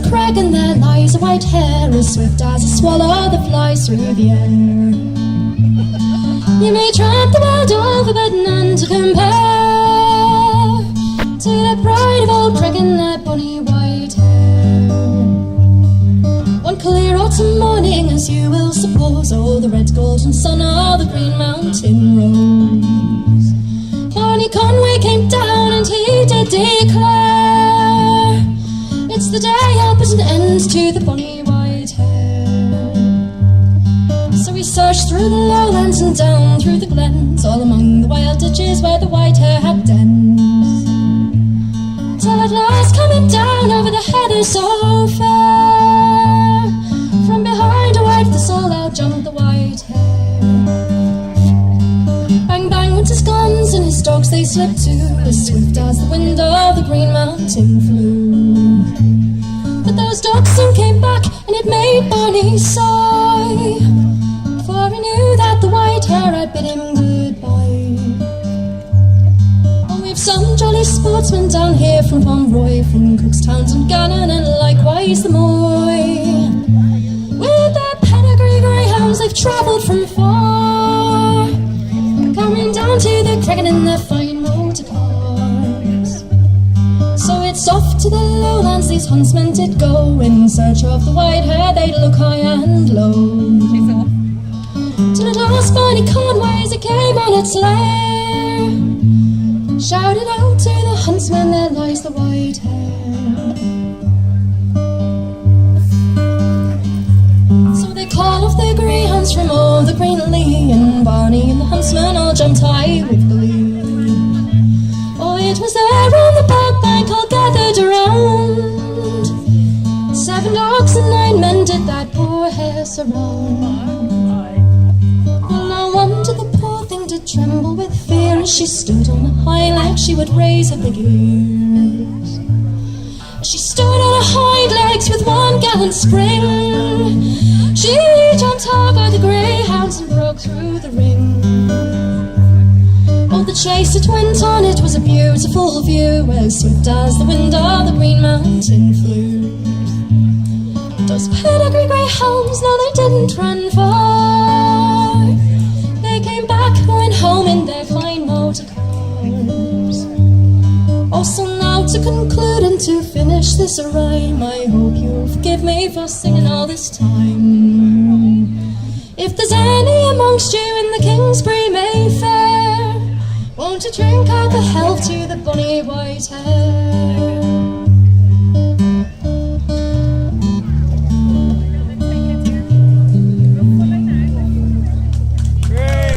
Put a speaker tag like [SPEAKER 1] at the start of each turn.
[SPEAKER 1] Creggan there lies a white hare, as swift as a swallow that flies through the air. You may tramp the world over, but none to compare to the pride of old Creggan, their bonny white hair. One clear autumn morning, as you will suppose, oh, the red golden sun of the green mountain rose. Bonny Conway came down and he did declare, it's the day I'll put an end to the bonny white hair. So we searched through the lowlands and down through the glens, all among the wild ditches where the white hare had dens, till at last coming down over the heather so fair, from behind a white thistle out jumped the white hare. Bang bang went his guns and his dogs they slipped too, as swift as the wind of the green mountain flew. But those dogs soon came back and it made Bonnie sigh, for he knew that the white hare had bid him goodbye. Oh, we've some jolly sportsmen down here from Pomeroy, from Cookstown and Gannon, and likewise the Moy. With their pedigree greyhounds they've travelled from far, coming down to the Creggan in their fine motor cars. So it's off to the lowlands these huntsmen did go, in search of the white hare they'd look high and low. Till at last Bonnie Conway as it came on its lair shouted out to the huntsmen, there lies the white hare. So they called off their greyhounds from all the green lea, and Bonnie and the huntsmen all jumped high with glee. Oh, it was there on the bog bank all gathered around, 7 dogs and 9 men did that poor hare surround. No wonder the poor thing did tremble with fear, as she stood on a high leg she would raise her big ears. As she stood on her hind legs with one gallant spring, she jumped over the greyhounds and broke through the ring. Oh, the chase it went on, it was a beautiful view, as swift as the wind of the green mountain flew. Those pedigree greyhounds, no, they didn't run far, they came back going home in their fine motor cars. Oh, so now to conclude and to finish this rhyme, I hope you'll forgive me for singing all this time. If there's any amongst you in the Kingsbury Mayfair, won't you drink out the health to the bonny white hare?